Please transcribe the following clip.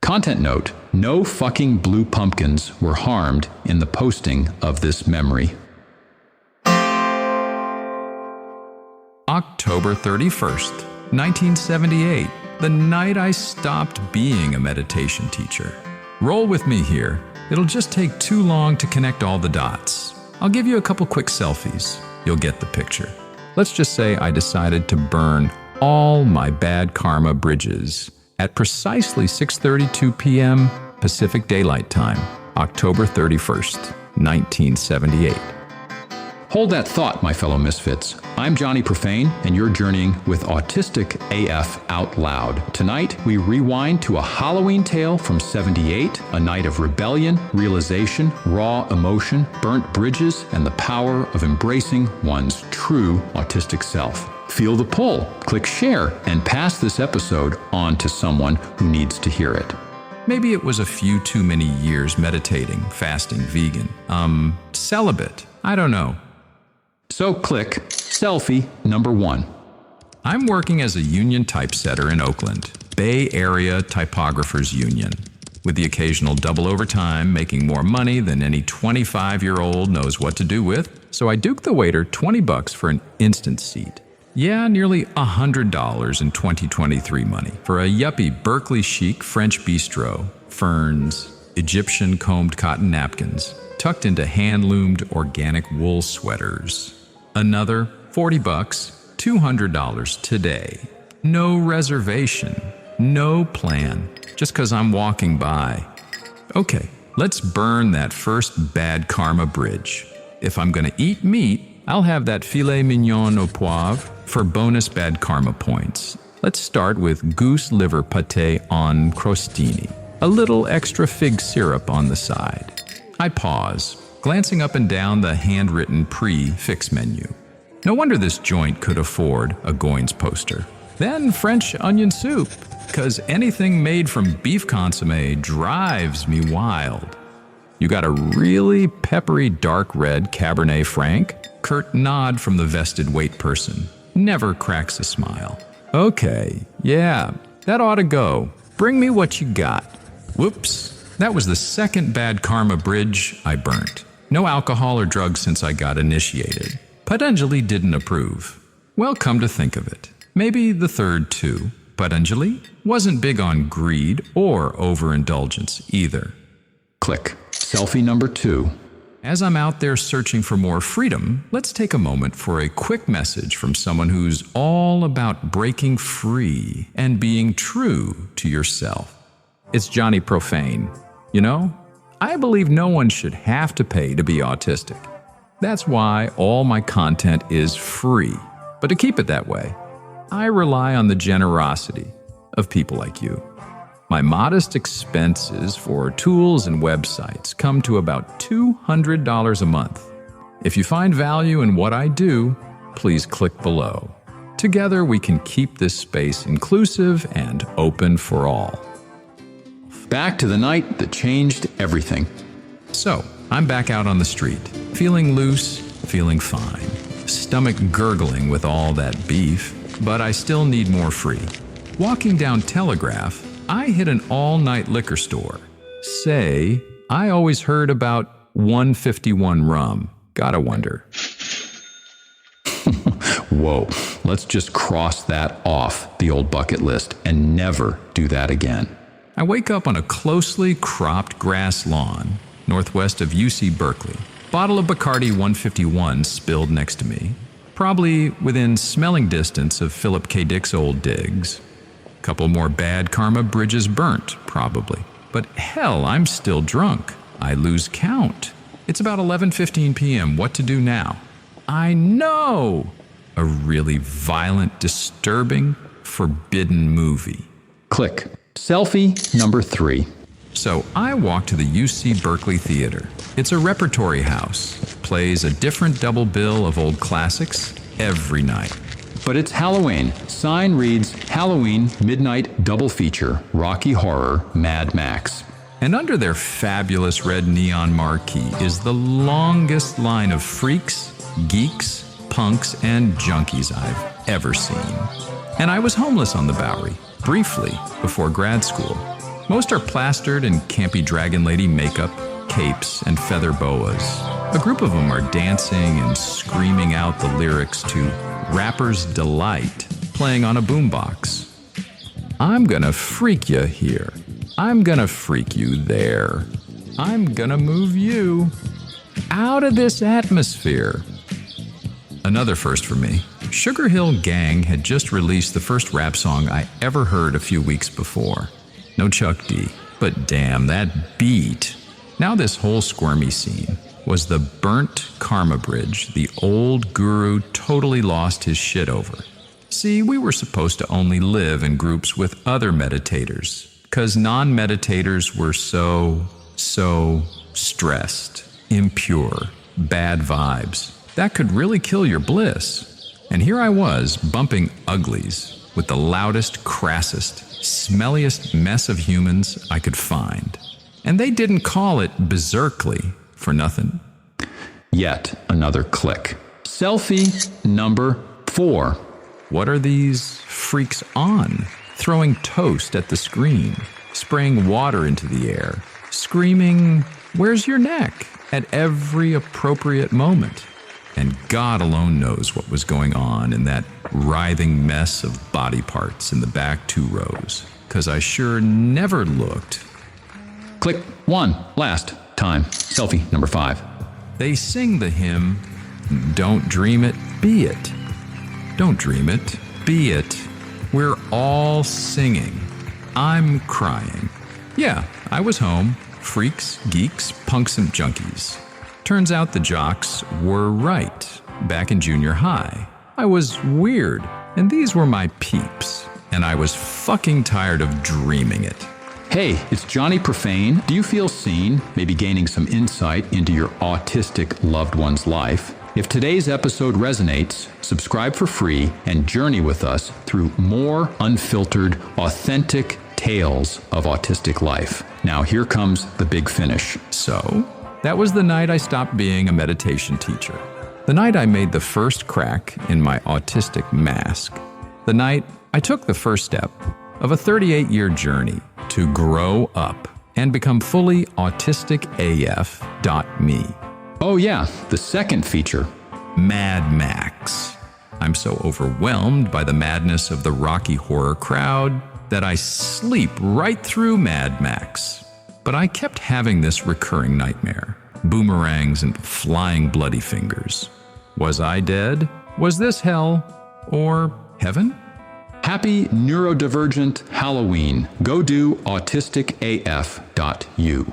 Content note: no fucking blue pumpkins were harmed in the posting of this memory. October 31st, 1978, the night I stopped being a meditation teacher. Roll with me here. It'll just take too long to connect all the dots. I'll give you a couple quick selfies. You'll get the picture. Let's just say I decided to burn all my bad karma bridges at precisely 6:32 p.m. Pacific Daylight Time, October 31st, 1978. Hold that thought, my fellow misfits. I'm Johnny Profane, and you're journeying with Autistic AF out loud. Tonight, we rewind to a Halloween tale from '78, a night of rebellion, realization, raw emotion, burnt bridges, and the power of embracing one's true autistic self. Feel the pull, click share, and pass this episode on to someone who needs to hear it. Maybe it was a few too many years meditating, fasting, vegan, celibate. I don't know. So click selfie number 1. I'm working as a union typesetter in Oakland, Bay Area Typographers Union, with the occasional double overtime, making more money than any 25-year-old knows what to do with. So I duked the waiter $20 for an instant seat. Yeah, nearly $100 in 2023 money for a yuppie Berkeley chic French bistro, ferns, Egyptian combed cotton napkins, tucked into hand-loomed organic wool sweaters. Another $40, $200 today. No reservation, no plan, just 'cause I'm walking by. Okay, let's burn that first bad karma bridge. If I'm gonna eat meat, I'll have that filet mignon au poivre for bonus bad karma points. Let's start with goose liver pâté en crostini. A little extra fig syrup on the side. I pause, glancing up and down the handwritten pre-fix menu. No wonder this joint could afford a Goins poster. Then French onion soup, 'cause anything made from beef consommé drives me wild. You got a really peppery dark red Cabernet Franc? Curt nod from the vested wait person. Never cracks a smile. Okay, yeah, that ought to go. Bring me what you got. Whoops. That was the second bad karma bridge I burnt. No alcohol or drugs since I got initiated. Patanjali didn't approve. Well, come to think of it, maybe the third too. Patanjali wasn't big on greed or overindulgence either. Click selfie number 2. As I'm out there searching for more freedom, let's take a moment for a quick message from someone who's all about breaking free and being true to yourself. It's Johnny Profane. You know, I believe no one should have to pay to be autistic. That's why all my content is free. But to keep it that way, I rely on the generosity of people like you. My modest expenses for tools and websites come to about $200 a month. If you find value in what I do, please click below. Together we can keep this space inclusive and open for all. Back to the night that changed everything. So, I'm back out on the street, feeling loose, feeling fine, stomach gurgling with all that beef, but I still need more free. Walking down Telegraph, I hit an all-night liquor store. Say, I always heard about 151 rum. Gotta wonder. Whoa, let's just cross that off the old bucket list and never do that again. I wake up on a closely cropped grass lawn, northwest of UC Berkeley. Bottle of Bacardi 151 spilled next to me, probably within smelling distance of Philip K. Dick's old digs. Couple more bad karma bridges burnt, probably. But hell, I'm still drunk. I lose count. It's about 11:15 p.m. What to do now? I know! A really violent, disturbing, forbidden movie. Click selfie number 3. So I walk to the UC Berkeley Theater. It's a repertory house. Plays a different double bill of old classics every night. But it's Halloween. Sign reads Halloween Midnight Double Feature, Rocky Horror, Mad Max. And under their fabulous red neon marquee is the longest line of freaks, geeks, punks, and junkies I've ever seen. And I was homeless on the Bowery, briefly, before grad school. Most are plastered in campy dragon lady makeup, capes, and feather boas. A group of them are dancing and screaming out the lyrics to Rapper's Delight, playing on a boombox. I'm gonna freak you here. I'm gonna freak you there. I'm gonna move you out of this atmosphere. Another first for me. Sugar Hill Gang had just released the first rap song I ever heard a few weeks before. No Chuck D, but damn, that beat. Now this whole squirmy scene was the burnt karma bridge the old guru totally lost his shit over. See, we were supposed to only live in groups with other meditators, 'cause non-meditators were so stressed, impure, bad vibes. That could really kill your bliss. And here I was, bumping uglies with the loudest, crassest, smelliest mess of humans I could find. And they didn't call it berserkly for nothing. Yet another click. Selfie number 4. What are these freaks on? Throwing toast at the screen, spraying water into the air, screaming, "Where's your neck?" at every appropriate moment. And God alone knows what was going on in that writhing mess of body parts in the back 2 rows, 'cause I sure never looked. Click 1, last time. Selfie number 5. They sing the hymn, "Don't dream it, be it." Don't dream it, be it. We're all singing. I'm crying. Yeah, I was home. Freaks, geeks, punks, and junkies. Turns out the jocks were right. Back in junior high, I was weird, and these were my peeps, and I was fucking tired of dreaming it. Hey, it's Johnny Profane. Do you feel seen? Maybe gaining some insight into your autistic loved one's life? If today's episode resonates, subscribe for free and journey with us through more unfiltered, authentic tales of autistic life. Now here comes the big finish. So, that was the night I stopped being a meditation teacher. The night I made the first crack in my autistic mask. The night I took the first step of a 38-year journey to grow up and become fully autisticaf.me. Oh yeah, the second feature. Mad Max. I'm so overwhelmed by the madness of the Rocky Horror crowd that I sleep right through Mad Max. But I kept having this recurring nightmare. Boomerangs and flying bloody fingers. Was I dead? Was this hell? Or heaven? Happy neurodivergent Halloween. Go do autisticaf.u.